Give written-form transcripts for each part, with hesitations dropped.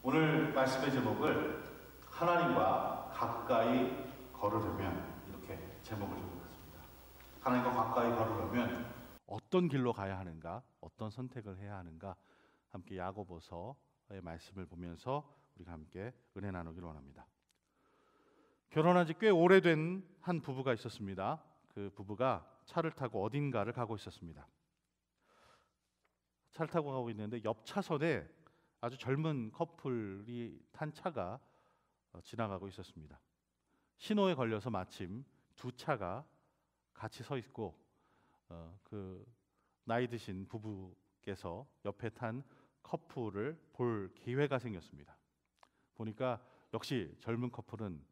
오늘 말씀의 제목을 하나님과 가까이 걸으려면 이렇게 제목을 적어봤습니다. 하나님과 가까이 걸으려면 어떤 길로 가야 하는가, 어떤 선택을 해야 하는가, 함께 야고보서의 말씀을 보면서 우리가 함께 은혜 나누기를 원합니다. 결혼한 지 꽤 오래된 한 부부가 있었습니다. 그 부부가 차를 타고 어딘가를 가고 있었습니다. 차를 타고 가고 있는데 옆 차선에 아주 젊은 커플이 탄 차가 지나가고 있었습니다. 신호에 걸려서 마침 두 차가 같이 서 있고 그 나이 드신 부부께서 옆에 탄 커플을 볼 기회가 생겼습니다. 보니까 역시 젊은 커플은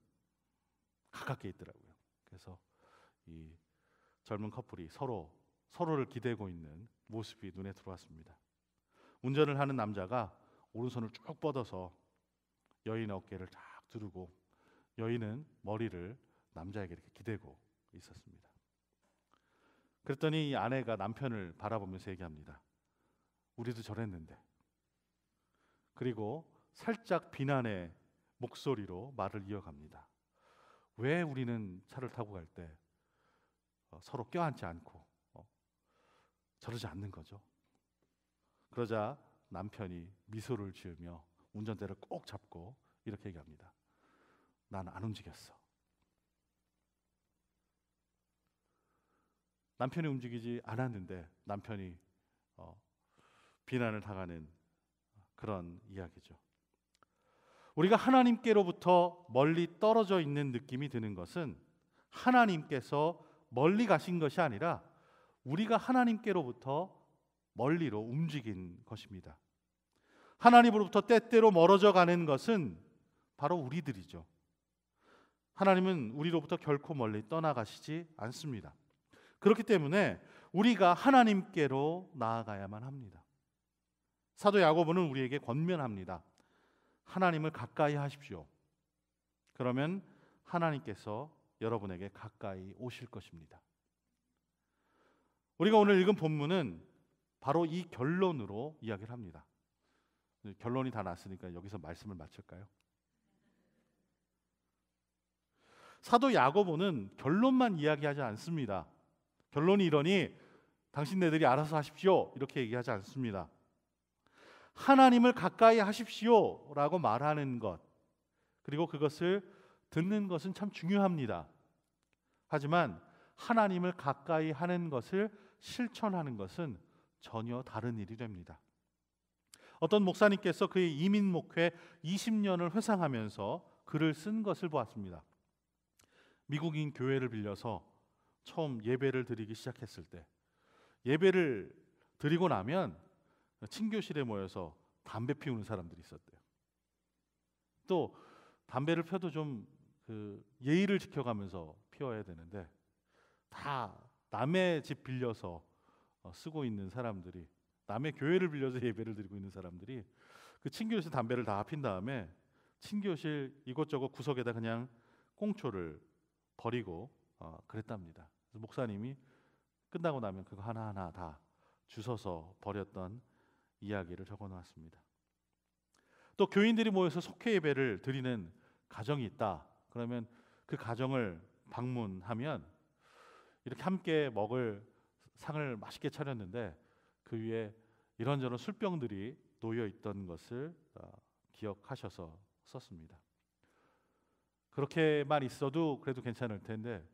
가깝게 있더라고요. 그래서 이 젊은 커플이 서로를 기대고 있는 모습이 눈에 들어왔습니다. 운전을 하는 남자가 오른손을 쭉 뻗어서 여인의 어깨를 쫙 두르고 여인은 머리를 남자에게 이렇게 기대고 있었습니다. 그랬더니 이 아내가 남편을 바라보면서 얘기합니다. 우리도 저랬는데. 그리고 살짝 비난의 목소리로 말을 이어갑니다. 왜 우리는 차를 타고 갈 때 서로 껴안지 않고 저러지 않는 거죠? 그러자 남편이 미소를 지으며 운전대를 꼭 잡고 이렇게 얘기합니다. 난 안 움직였어. 남편이 움직이지 않았는데 남편이 비난을 당하는 그런 이야기죠. 우리가 하나님께로부터 멀리 떨어져 있는 느낌이 드는 것은 하나님께서 멀리 가신 것이 아니라 우리가 하나님께로부터 멀리로 움직인 것입니다. 하나님으로부터 때때로 멀어져 가는 것은 바로 우리들이죠. 하나님은 우리로부터 결코 멀리 떠나가시지 않습니다. 그렇기 때문에 우리가 하나님께로 나아가야만 합니다. 사도 야고보는 우리에게 권면합니다. 하나님을 가까이 하십시오. 그러면 하나님께서 여러분에게 가까이 오실 것입니다. 우리가 오늘 읽은 본문은 바로 이 결론으로 이야기를 합니다. 결론이 다 났으니까 여기서 말씀을 마칠까요? 사도 야고보는 결론만 이야기하지 않습니다. 결론이 이러니 당신네들이 알아서 하십시오 이렇게 얘기하지 않습니다. 하나님을 가까이 하십시오 라고 말하는 것, 그리고 그것을 듣는 것은 참 중요합니다. 하지만 하나님을 가까이 하는 것을 실천하는 것은 전혀 다른 일이 됩니다. 어떤 목사님께서 그의 이민 목회 20년을 회상하면서 글을 쓴 것을 보았습니다. 미국인 교회를 빌려서 처음 예배를 드리기 시작했을 때 예배를 드리고 나면 친교실에 모여서 담배 피우는 사람들이 있었대요. 또 담배를 펴도 좀 예의를 지켜가면서 피워야 되는데 다 남의 집 빌려서 쓰고 있는 사람들이, 남의 교회를 빌려서 예배를 드리고 있는 사람들이 그 친교실 담배를 다 핀 다음에 친교실 이곳저곳 구석에다 그냥 꽁초를 버리고 그랬답니다. 그래서 목사님이 끝나고 나면 그거 하나하나 다 주워서 버렸던 이야기를 적어놓았습니다. 또 교인들이 모여서 속회 예배를 드리는 가정이 있다. 그러면 그 가정을 방문하면 이렇게 함께 먹을 상을 맛있게 차렸는데 그 위에 이런저런 술병들이 놓여 있던 것을 기억하셔서 썼습니다. 그렇게만 있어도 그래도 괜찮을 텐데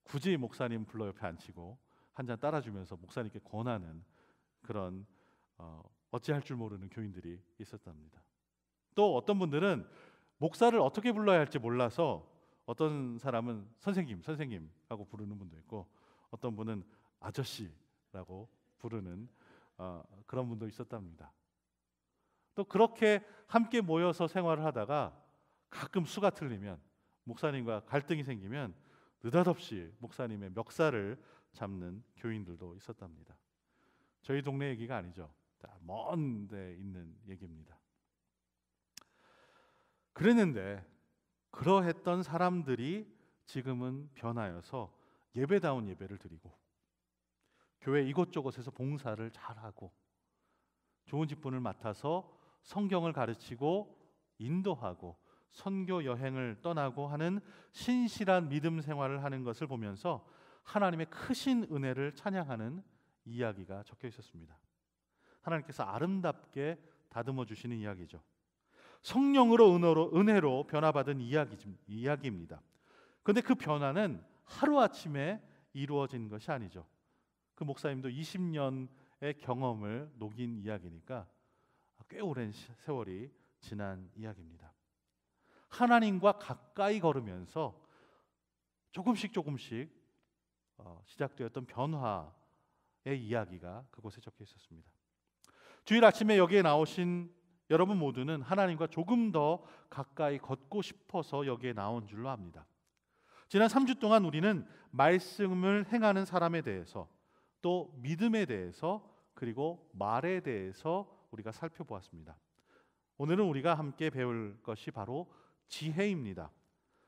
굳이 목사님 불러 옆에 앉히고 한 잔 따라주면서 목사님께 권하는 그런 어찌할 줄 모르는 교인들이 있었답니다. 또 어떤 분들은 목사를 어떻게 불러야 할지 몰라서 어떤 사람은 선생님 하고 부르는 분도 있고 어떤 분은 아저씨라고 부르는 그런 분도 있었답니다. 또 그렇게 함께 모여서 생활을 하다가 가끔 수가 틀리면 목사님과 갈등이 생기면 느닷없이 목사님의 멱살을 잡는 교인들도 있었답니다. 저희 동네 얘기가 아니죠. 먼 데 있는 얘기입니다. 그랬는데 그러했던 사람들이 지금은 변하여서 예배다운 예배를 드리고 교회 이곳저곳에서 봉사를 잘하고 좋은 직분을 맡아서 성경을 가르치고 인도하고 선교 여행을 떠나고 하는 신실한 믿음 생활을 하는 것을 보면서 하나님의 크신 은혜를 찬양하는 이야기가 적혀 있었습니다. 하나님께서 아름답게 다듬어 주시는 이야기죠. 성령으로 은혜로 변화받은 이야기입니다. 그런데 그 변화는 하루아침에 이루어진 것이 아니죠. 그 목사님도 20년의 경험을 녹인 이야기니까 꽤 오랜 세월이 지난 이야기입니다. 하나님과 가까이 걸으면서 조금씩 시작되었던 변화의 이야기가 그곳에 적혀 있었습니다. 주일 아침에 여기에 나오신 여러분 모두는 하나님과 조금 더 가까이 걷고 싶어서 여기에 나온 줄로 압니다. 지난 3주 동안 우리는 말씀을 행하는 사람에 대해서, 또 믿음에 대해서, 그리고 말에 대해서 우리가 살펴보았습니다. 오늘은 우리가 함께 배울 것이 바로 지혜입니다.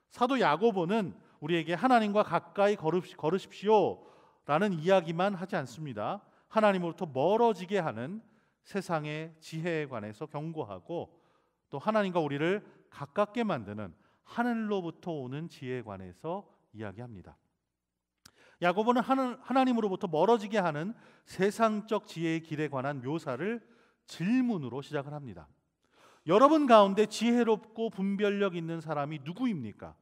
사도 야고보는 우리에게 하나님과 가까이 걸으십시오 라는 이야기만 하지 않습니다. 하나님으로부터 멀어지게 하는 세상의 지혜에 관해서 경고하고, 또 하나님과 우리를 가깝게 만드는 하늘로부터 오는 지혜에 관해서 이야기합니다. 야고보는 하나님으로부터 멀어지게 하는 세상적 지혜의 길에 관한 묘사를 질문으로 시작을 합니다. 여러분 가운데 지혜롭고 분별력 있는 사람이 누구입니까?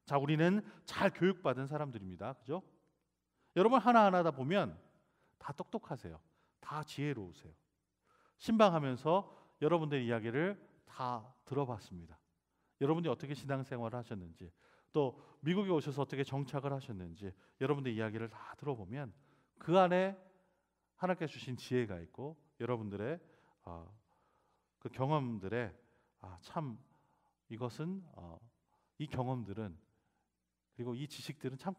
자, 우리는 잘 교육받은 사람들입니다. 그죠? 여러분 하나하나 다 보면 다 똑똑하세요. 다 지혜로우세요. 신방하면서 여러분들의 이야기를 다 들어봤습니다. 여러분들이 어떻게 신앙생활을 하셨는지, 또 미국에 오셔서 어떻게 정착을 하셨는지 여러분들의 이야기를 다 들어보면 그 안에 하나님께서 주신 지혜가 있고, 여러분들의 그 경험들에 참 이것은 이 경험들은, 그리고 이 지식들은 참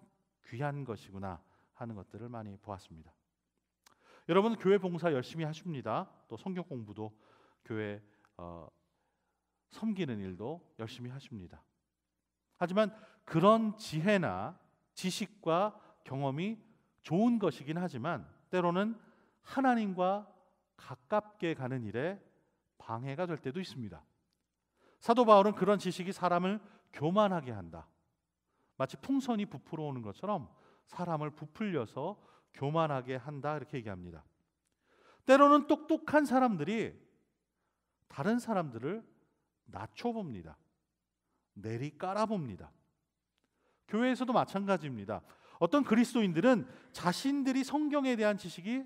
귀한 것이구나 하는 것들을 많이 보았습니다. 여러분 교회 봉사 열심히 하십니다. 또 성경 공부도 교회 섬기는 일도 열심히 하십니다. 하지만 그런 지혜나 지식과 경험이 좋은 것이긴 하지만 때로는 하나님과 가깝게 가는 일에 방해가 될 때도 있습니다. 사도 바울은 그런 지식이 사람을 교만하게 한다, 마치 풍선이 부풀어 오는 것처럼 사람을 부풀려서 교만하게 한다, 이렇게 얘기합니다. 때로는 똑똑한 사람들이 다른 사람들을 낮춰봅니다. 내리 깔아봅니다. 교회에서도 마찬가지입니다. 어떤 그리스도인들은 자신들이 성경에 대한 지식이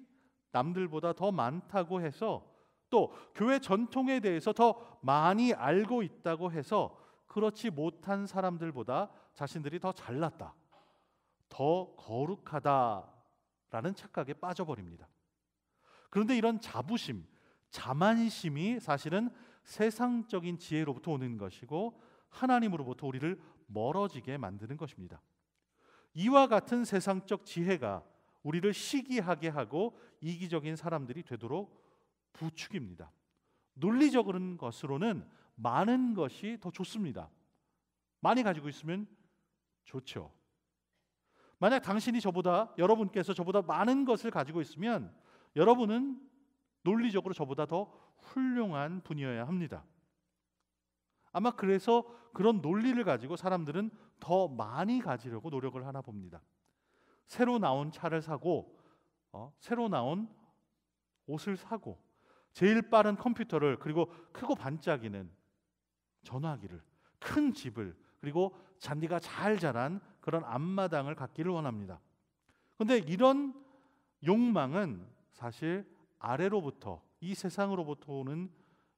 남들보다 더 많다고 해서, 또 교회 전통에 대해서 더 많이 알고 있다고 해서 그렇지 못한 사람들보다 자신들이 더 잘났다, 더 거룩하다라는 착각에 빠져버립니다. 그런데 이런 자부심, 자만심이 사실은 세상적인 지혜로부터 오는 것이고 하나님으로부터 우리를 멀어지게 만드는 것입니다. 이와 같은 세상적 지혜가 우리를 시기하게 하고 이기적인 사람들이 되도록 부추깁니다. 논리적인 것으로는 많은 것이 더 좋습니다. 많이 가지고 있으면 좋죠. 만약 여러분께서 저보다 많은 것을 가지고 있으면 여러분은 논리적으로 저보다 더 훌륭한 분이어야 합니다. 아마 그래서 그런 논리를 가지고 사람들은 더 많이 가지려고 노력을 하나 봅니다. 새로 나온 차를 사고, 새로 나온 옷을 사고, 제일 빠른 컴퓨터를, 그리고 크고 반짝이는 전화기를, 큰 집을, 그리고 잔디가 잘 자란 그런 앞마당을 갖기를 원합니다. 그런데 이런 욕망은 사실 아래로부터, 이 세상으로부터 오는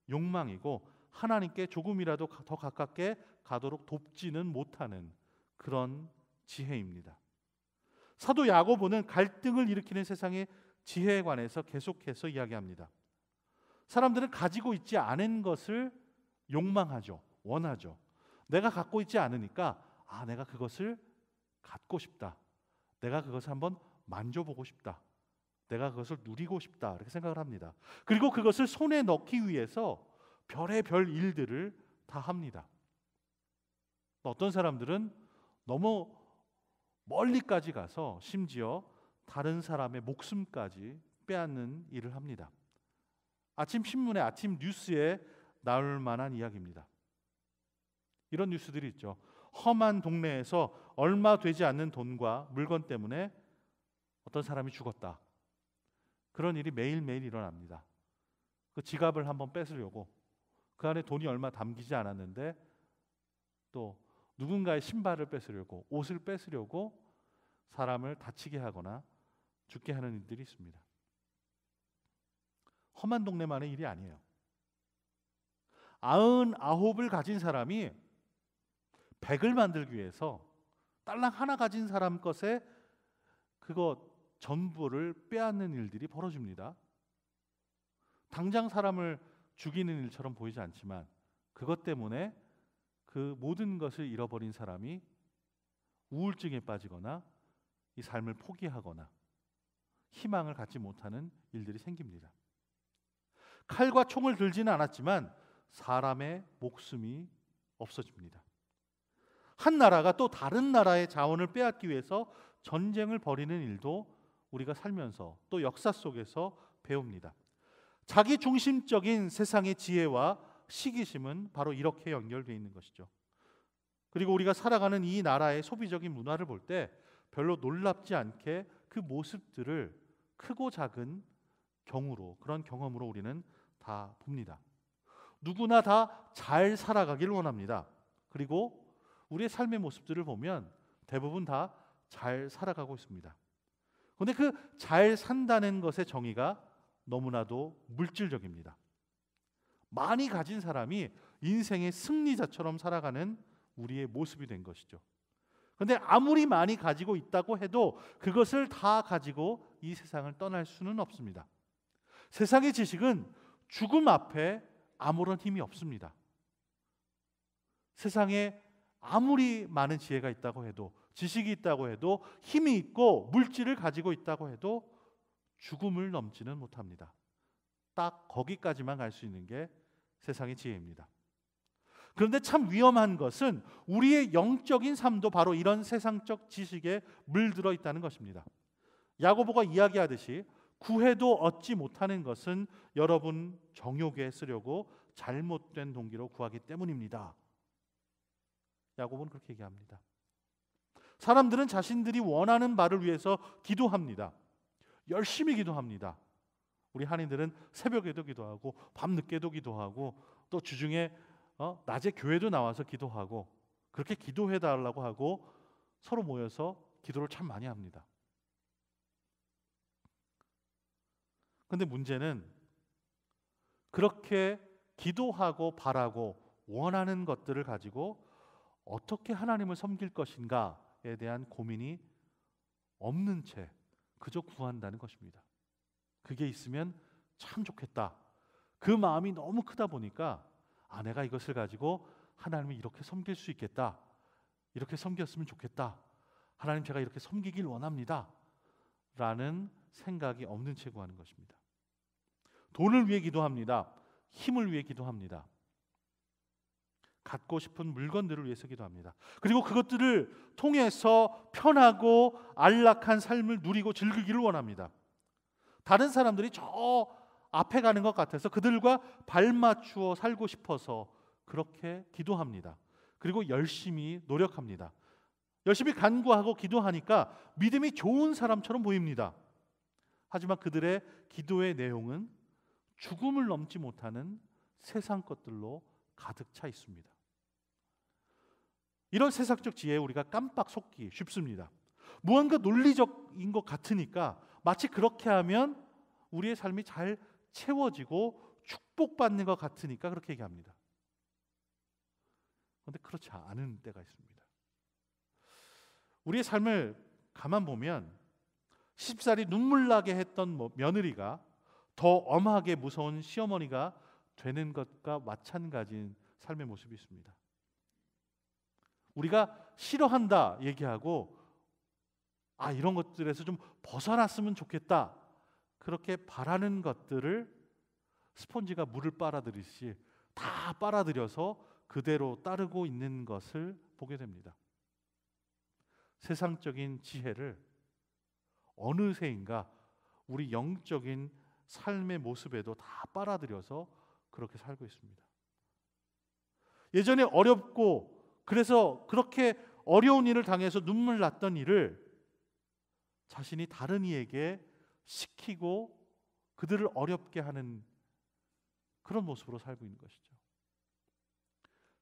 욕망이고 하나님께 조금이라도 더 가깝게 가도록 돕지는 못하는 그런 지혜입니다. 사도 야고보는 갈등을 일으키는 세상의 지혜에 관해서 계속해서 이야기합니다. 사람들은 가지고 있지 않은 것을 욕망하죠. 원하죠. 내가 갖고 있지 않으니까 내가 그것을 갖고 싶다, 내가 그것을 한번 만져보고 싶다, 내가 그것을 누리고 싶다, 이렇게 생각을 합니다. 그리고 그것을 손에 넣기 위해서 별의별 일들을 다 합니다. 어떤 사람들은 너무 멀리까지 가서 심지어 다른 사람의 목숨까지 빼앗는 일을 합니다. 아침 신문에, 아침 뉴스에 나올 만한 이야기입니다. 이런 뉴스들이 있죠. 험한 동네에서 얼마 되지 않는 돈과 물건 때문에 어떤 사람이 죽었다. 그런 일이 매일매일 일어납니다. 그 지갑을 한번 뺏으려고 그 안에 돈이 얼마 담기지 않았는데 또 누군가의 신발을 뺏으려고 옷을 뺏으려고 사람을 다치게 하거나 죽게 하는 일들이 있습니다. 험한 동네만의 일이 아니에요. 99을 가진 사람이 100을 만들기 위해서 딸랑 하나 가진 사람 것에 그거 전부를 빼앗는 일들이 벌어집니다. 당장 사람을 죽이는 일처럼 보이지 않지만 그것 때문에 그 모든 것을 잃어버린 사람이 우울증에 빠지거나 이 삶을 포기하거나 희망을 갖지 못하는 일들이 생깁니다. 칼과 총을 들지는 않았지만 사람의 목숨이 없어집니다. 한 나라가 또 다른 나라의 자원을 빼앗기 위해서 전쟁을 벌이는 일도 우리가 살면서 또 역사 속에서 배웁니다. 자기 중심적인 세상의 지혜와 시기심은 바로 이렇게 연결되어 있는 것이죠. 그리고 우리가 살아가는 이 나라의 소비적인 문화를 볼 때 별로 놀랍지 않게 그 모습들을 크고 작은 그런 경험으로 우리는 다 봅니다. 누구나 다 잘 살아가길 원합니다. 그리고 우리의 삶의 모습들을 보면 대부분 다 잘 살아가고 있습니다. 그런데 그 잘 산다는 것의 정의가 너무나도 물질적입니다. 많이 가진 사람이 인생의 승리자처럼 살아가는 우리의 모습이 된 것이죠. 그런데 아무리 많이 가지고 있다고 해도 그것을 다 가지고 이 세상을 떠날 수는 없습니다. 세상의 지식은 죽음 앞에 아무런 힘이 없습니다. 세상에 아무리 많은 지혜가 있다고 해도 지식이 있다고 해도 힘이 있고 물질을 가지고 있다고 해도 죽음을 넘지는 못합니다. 딱 거기까지만 갈 수 있는 게 세상의 지혜입니다. 그런데 참 위험한 것은 우리의 영적인 삶도 바로 이런 세상적 지식에 물들어 있다는 것입니다. 야고보가 이야기하듯이 구해도 얻지 못하는 것은 여러분 정욕에 쓰려고 잘못된 동기로 구하기 때문입니다. 야고보는 그렇게 얘기합니다. 사람들은 자신들이 원하는 바를 위해서 기도합니다. 열심히 기도합니다. 우리 한인들은 새벽에도 기도하고 밤늦게도 기도하고 또 주중에 낮에 교회도 나와서 기도하고 그렇게 기도해달라고 하고 서로 모여서 기도를 참 많이 합니다. 그런데 문제는 그렇게 기도하고 바라고 원하는 것들을 가지고 어떻게 하나님을 섬길 것인가에 대한 고민이 없는 채 그저 구한다는 것입니다. 그게 있으면 참 좋겠다. 그 마음이 너무 크다 보니까 내가 이것을 가지고 하나님을 이렇게 섬길 수 있겠다. 이렇게 섬겼으면 좋겠다. 하나님 제가 이렇게 섬기길 원합니다. 라는 생각이 없는 채 구하는 것입니다. 돈을 위해 기도합니다. 힘을 위해 기도합니다. 갖고 싶은 물건들을 위해서 기도합니다. 그리고 그것들을 통해서 편하고 안락한 삶을 누리고 즐기기를 원합니다. 다른 사람들이 저 앞에 가는 것 같아서 그들과 발맞추어 살고 싶어서 그렇게 기도합니다. 그리고 열심히 노력합니다. 열심히 간구하고 기도하니까 믿음이 좋은 사람처럼 보입니다. 하지만 그들의 기도의 내용은 죽음을 넘지 못하는 세상 것들로 가득 차 있습니다. 이런 세상적 지혜에 우리가 깜빡 속기 쉽습니다. 무언가 논리적인 것 같으니까 마치 그렇게 하면 우리의 삶이 잘 채워지고 축복받는 것 같으니까 그렇게 얘기합니다. 그런데 그렇지 않은 때가 있습니다. 우리의 삶을 가만 보면 시집살이 눈물 나게 했던 며느리가 더 엄하게 무서운 시어머니가 되는 것과 마찬가지인 삶의 모습이 있습니다. 우리가 싫어한다 얘기하고 이런 것들에서 좀 벗어났으면 좋겠다 그렇게 바라는 것들을 스폰지가 물을 빨아들이듯이 다 빨아들여서 그대로 따르고 있는 것을 보게 됩니다. 세상적인 지혜를 어느새인가 우리 영적인 삶의 모습에도 다 빨아들여서 그렇게 살고 있습니다. 예전에 어렵고 그래서 그렇게 어려운 일을 당해서 눈물 났던 일을 자신이 다른 이에게 시키고 그들을 어렵게 하는 그런 모습으로 살고 있는 것이죠.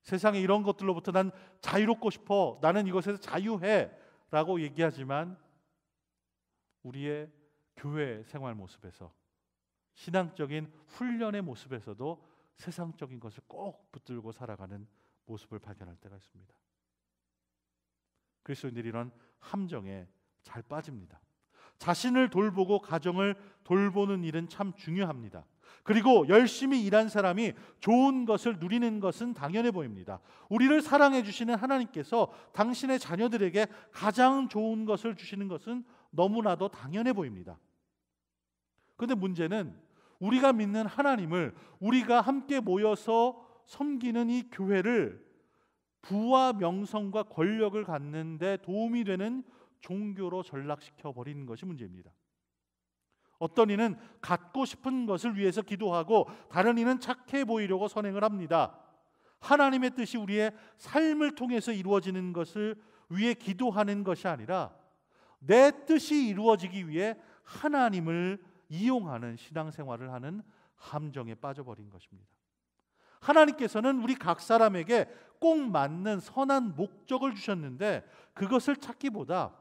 세상에 이런 것들로부터 난 자유롭고 싶어, 나는 이것에서 자유해 라고 얘기하지만 우리의 교회 생활 모습에서, 신앙적인 훈련의 모습에서도 세상적인 것을 꼭 붙들고 살아가는 모습을 발견할 때가 있습니다. 그리스도인들이 이런 함정에 잘 빠집니다. 자신을 돌보고 가정을 돌보는 일은 참 중요합니다. 그리고 열심히 일한 사람이 좋은 것을 누리는 것은 당연해 보입니다. 우리를 사랑해 주시는 하나님께서 당신의 자녀들에게 가장 좋은 것을 주시는 것은 너무나도 당연해 보입니다. 그런데 문제는 우리가 믿는 하나님을, 우리가 함께 모여서 섬기는 이 교회를 부와 명성과 권력을 갖는 데 도움이 되는 종교로 전락시켜 버리는 것이 문제입니다. 어떤 이는 갖고 싶은 것을 위해서 기도하고 다른 이는 착해 보이려고 선행을 합니다. 하나님의 뜻이 우리의 삶을 통해서 이루어지는 것을 위해 기도하는 것이 아니라 내 뜻이 이루어지기 위해 하나님을 이용하는 신앙생활을 하는 함정에 빠져버린 것입니다. 하나님께서는 우리 각 사람에게 꼭 맞는 선한 목적을 주셨는데 그것을 찾기보다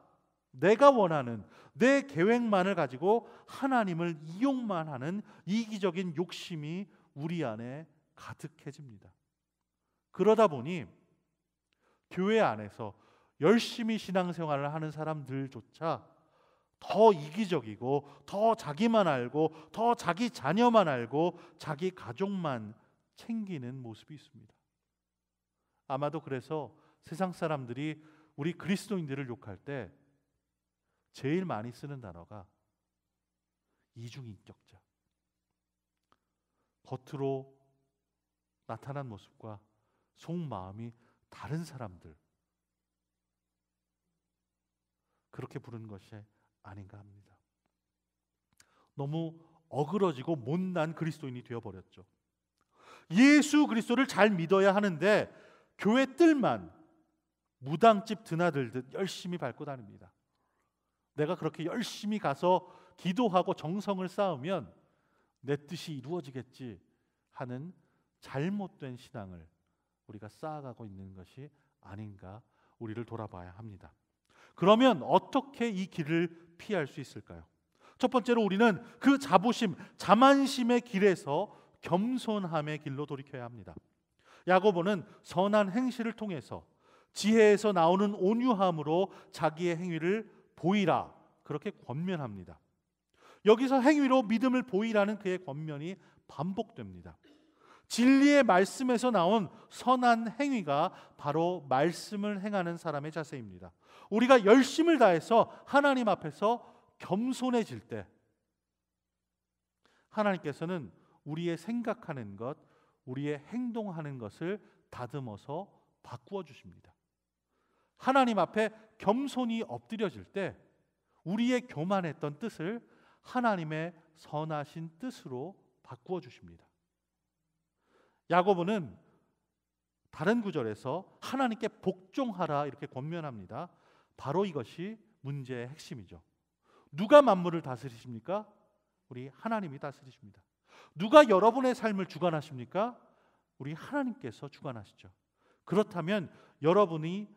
내가 원하는 내 계획만을 가지고 하나님을 이용만 하는 이기적인 욕심이 우리 안에 가득해집니다. 그러다 보니 교회 안에서 열심히 신앙생활을 하는 사람들조차 더 이기적이고 더 자기만 알고 더 자기 자녀만 알고 자기 가족만 챙기는 모습이 있습니다. 아마도 그래서 세상 사람들이 우리 그리스도인들을 욕할 때 제일 많이 쓰는 단어가 이중인격자. 겉으로 나타난 모습과 속마음이 다른 사람들, 그렇게 부르는 것이 아닌가 합니다. 너무 어그러지고 못난 그리스도인이 되어버렸죠. 예수 그리스도를 잘 믿어야 하는데 교회 뜰만 무당집 드나들듯 열심히 밟고 다닙니다. 내가 그렇게 열심히 가서 기도하고 정성을 쌓으면 내 뜻이 이루어지겠지 하는 잘못된 신앙을 우리가 쌓아가고 있는 것이 아닌가, 우리를 돌아봐야 합니다. 그러면 어떻게 이 길을 피할 수 있을까요? 첫 번째로 우리는 그 자부심, 자만심의 길에서 겸손함의 길로 돌이켜야 합니다. 야고보는 선한 행실을 통해서 지혜에서 나오는 온유함으로 자기의 행위를 보이라, 그렇게 권면합니다. 여기서 행위로 믿음을 보이라는 그의 권면이 반복됩니다. 진리의 말씀에서 나온 선한 행위가 바로 말씀을 행하는 사람의 자세입니다. 우리가 열심을 다해서 하나님 앞에서 겸손해질 때 하나님께서는 우리의 생각하는 것, 우리의 행동하는 것을 다듬어서 바꾸어 주십니다. 하나님 앞에 겸손히 엎드려질 때 우리의 교만했던 뜻을 하나님의 선하신 뜻으로 바꾸어 주십니다. 야고보는 다른 구절에서 하나님께 복종하라 이렇게 권면합니다. 바로 이것이 문제의 핵심이죠. 누가 만물을 다스리십니까? 우리 하나님이 다스리십니다. 누가 여러분의 삶을 주관하십니까? 우리 하나님께서 주관하시죠. 그렇다면 여러분이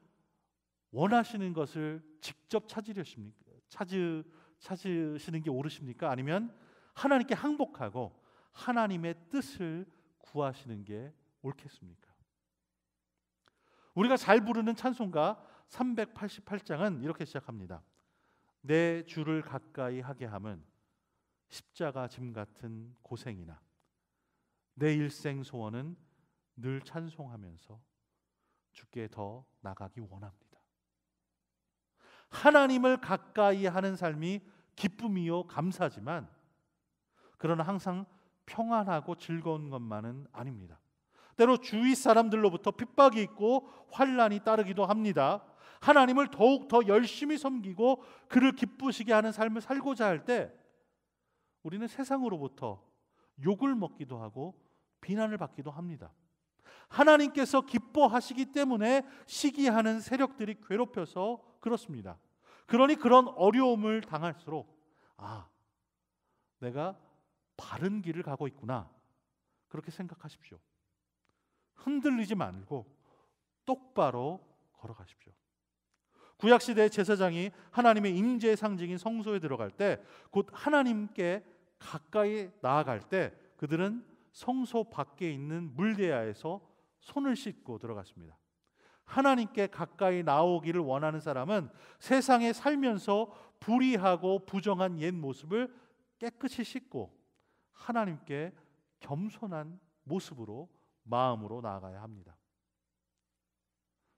원하시는 것을 직접 찾으시는 게 옳으십니까? 아니면 하나님께 항복하고 하나님의 뜻을 구하시는 게 옳겠습니까? 우리가 잘 부르는 찬송가 388장은 이렇게 시작합니다. 내 주를 가까이 하게 함은 십자가 짐 같은 고생이나 내 일생 소원은 늘 찬송하면서 주께 더 나가기 원합니다. 하나님을 가까이 하는 삶이 기쁨이요 감사지만 그러나 항상 평안하고 즐거운 것만은 아닙니다. 때로 주위 사람들로부터 핍박이 있고 환난이 따르기도 합니다. 하나님을 더욱 더 열심히 섬기고 그를 기쁘시게 하는 삶을 살고자 할 때 우리는 세상으로부터 욕을 먹기도 하고 비난을 받기도 합니다. 하나님께서 기뻐하시기 때문에 시기하는 세력들이 괴롭혀서 그렇습니다. 그러니 그런 어려움을 당할수록 내가 바른 길을 가고 있구나, 그렇게 생각하십시오. 흔들리지 말고 똑바로 걸어가십시오. 구약시대의 제사장이 하나님의 임재의 상징인 성소에 들어갈 때, 곧 하나님께 가까이 나아갈 때 그들은 성소 밖에 있는 물대야에서 손을 씻고 들어갔습니다. 하나님께 가까이 나오기를 원하는 사람은 세상에 살면서 불의하고 부정한 옛 모습을 깨끗이 씻고 하나님께 겸손한 모습으로, 마음으로 나아가야 합니다.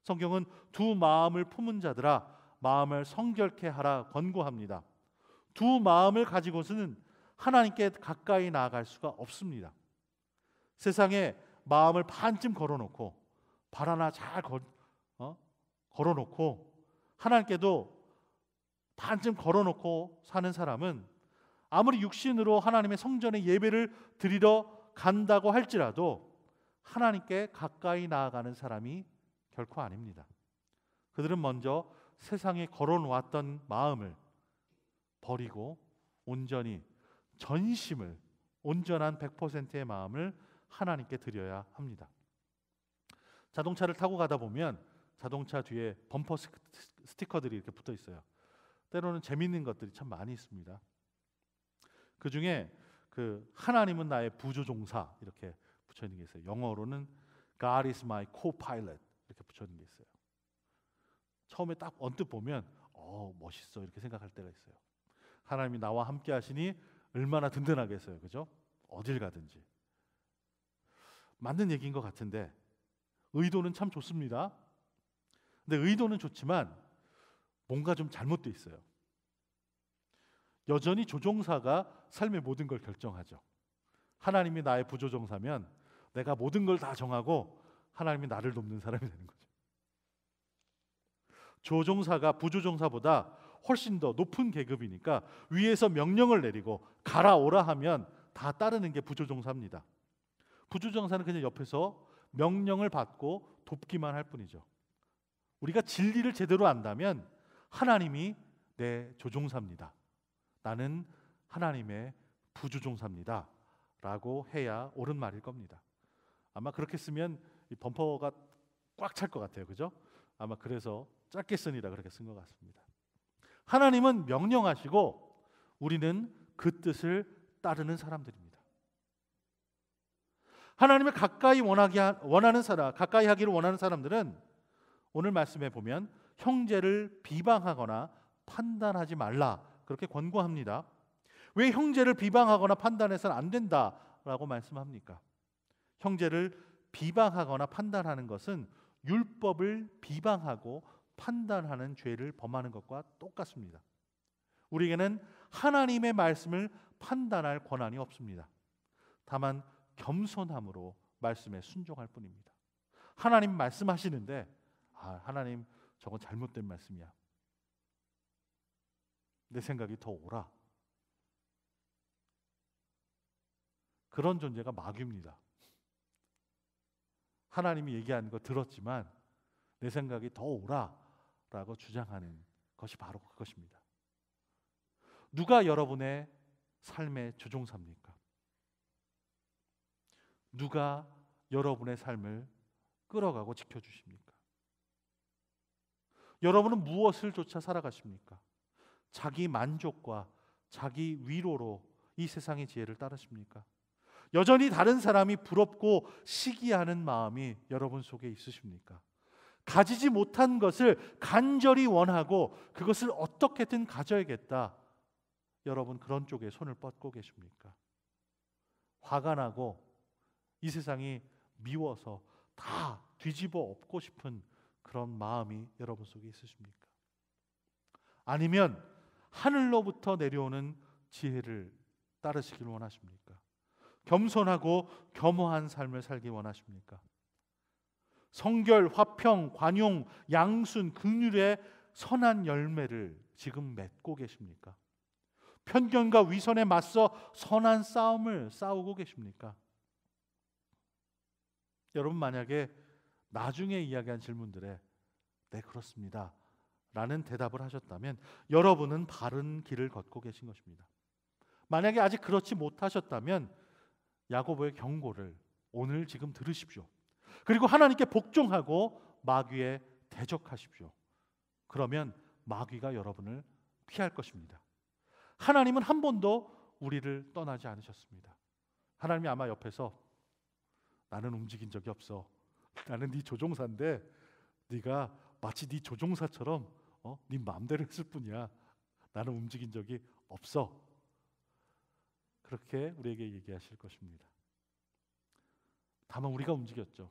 성경은 두 마음을 품은 자들아 마음을 성결케 하라 권고합니다. 두 마음을 가지고서는 하나님께 가까이 나아갈 수가 없습니다. 세상에 마음을 반쯤 걸어놓고, 발 하나 잘 걸어놓고 하나님께도 반쯤 걸어놓고 사는 사람은 아무리 육신으로 하나님의 성전에 예배를 드리러 간다고 할지라도 하나님께 가까이 나아가는 사람이 결코 아닙니다. 그들은 먼저 세상에 걸어놓았던 마음을 버리고 온전히 전심을, 온전한 100%의 마음을 하나님께 드려야 합니다. 자동차를 타고 가다 보면 자동차 뒤에 범퍼 스티커들이 이렇게 붙어 있어요. 때로는 재미있는 것들이 참 많이 있습니다. 그 중에 하나님은 나의 부조종사 이렇게 붙여 있는 게 있어요. 영어로는 God is my co-pilot 이렇게 붙여 있는 게 있어요. 처음에 딱 언뜻 보면 멋있어 이렇게 생각할 때가 있어요. 하나님이 나와 함께 하시니 얼마나 든든하겠어요. 그죠? 어딜 가든지. 맞는 얘기인 것 같은데 의도는 참 좋습니다. 근데 의도는 좋지만 뭔가 좀 잘못되어 있어요. 여전히 조종사가 삶의 모든 걸 결정하죠. 하나님이 나의 부조종사면 내가 모든 걸 다 정하고 하나님이 나를 돕는 사람이 되는 거죠. 조종사가 부조종사보다 훨씬 더 높은 계급이니까 위에서 명령을 내리고 가라 오라 하면 다 따르는 게 부조종사입니다. 부조종사는 그냥 옆에서 명령을 받고 돕기만 할 뿐이죠. 우리가 진리를 제대로 안다면 하나님이 내 조종사입니다, 나는 하나님의 부조종사입니다 라고 해야 옳은 말일 겁니다. 아마 그렇게 쓰면 이 범퍼가 꽉 찰 것 같아요. 그죠? 아마 그래서 짧게 쓰니라 그렇게 쓴 것 같습니다. 하나님은 명령하시고 우리는 그 뜻을 따르는 사람들입니다. 하나님을 가까이 하기를 원하는 사람들은 오늘 말씀에 보면 형제를 비방하거나 판단하지 말라 그렇게 권고합니다. 왜 형제를 비방하거나 판단해서는 안 된다라고 말씀합니까? 형제를 비방하거나 판단하는 것은 율법을 비방하고 판단하는 죄를 범하는 것과 똑같습니다. 우리에게는 하나님의 말씀을 판단할 권한이 없습니다. 다만 겸손함으로 말씀에 순종할 뿐입니다. 하나님 말씀하시는데 하나님 저건 잘못된 말씀이야, 내 생각이 더 옳아, 그런 존재가 마귀입니다. 하나님이 얘기하는 거 들었지만 내 생각이 더 옳아라고 주장하는 것이 바로 그것입니다. 누가 여러분의 삶의 조종사입니까? 누가 여러분의 삶을 끌어가고 지켜주십니까? 여러분은 무엇을 쫓아 살아가십니까? 자기 만족과 자기 위로로 이 세상의 지혜를 따르십니까? 여전히 다른 사람이 부럽고 시기하는 마음이 여러분 속에 있으십니까? 가지지 못한 것을 간절히 원하고 그것을 어떻게든 가져야겠다, 여러분 그런 쪽에 손을 뻗고 계십니까? 화가 나고 이 세상이 미워서 다 뒤집어 엎고 싶은 그런 마음이 여러분 속에 있으십니까? 아니면 하늘로부터 내려오는 지혜를 따르시길 원하십니까? 겸손하고 겸허한 삶을 살기 원하십니까? 성결, 화평, 관용, 양순, 긍휼의 선한 열매를 지금 맺고 계십니까? 편견과 위선에 맞서 선한 싸움을 싸우고 계십니까? 여러분 만약에 나중에 이야기한 질문들에 네 그렇습니다 라는 대답을 하셨다면 여러분은 바른 길을 걷고 계신 것입니다. 만약에 아직 그렇지 못하셨다면 야고보의 경고를 오늘 지금 들으십시오. 그리고 하나님께 복종하고 마귀에 대적하십시오. 그러면 마귀가 여러분을 피할 것입니다. 하나님은 한 번도 우리를 떠나지 않으셨습니다. 하나님이 아마 옆에서 나는 움직인 적이 없어. 나는 네 조종사인데 네가 마치 네 조종사처럼 네 마음대로 했을 뿐이야. 나는 움직인 적이 없어. 그렇게 우리에게 얘기하실 것입니다. 다만 우리가 움직였죠.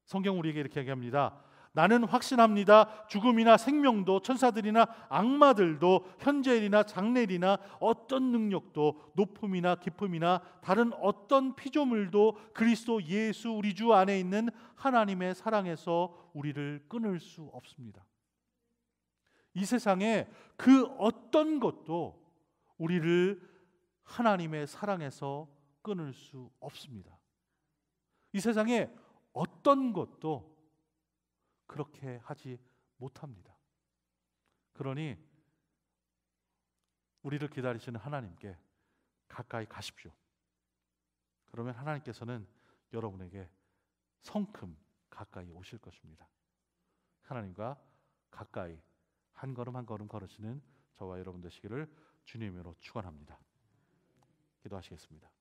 성경 우리에게 이렇게 얘기합니다. 나는 확신합니다. 죽음이나 생명도 천사들이나 악마들도 현재일이나 장래일이나 어떤 능력도 높음이나 깊음이나 다른 어떤 피조물도 그리스도 예수 우리 주 안에 있는 하나님의 사랑에서 우리를 끊을 수 없습니다. 이 세상에 그 어떤 것도 우리를 하나님의 사랑에서 끊을 수 없습니다. 이 세상에 어떤 것도 그렇게 하지 못합니다. 그러니 우리를 기다리시는 하나님께 가까이 가십시오. 그러면 하나님께서는 여러분에게 성큼 가까이 오실 것입니다. 하나님과 가까이 한 걸음 한 걸음 걸으시는 저와 여러분 되시기를 주님으로 축원합니다. 기도하시겠습니다.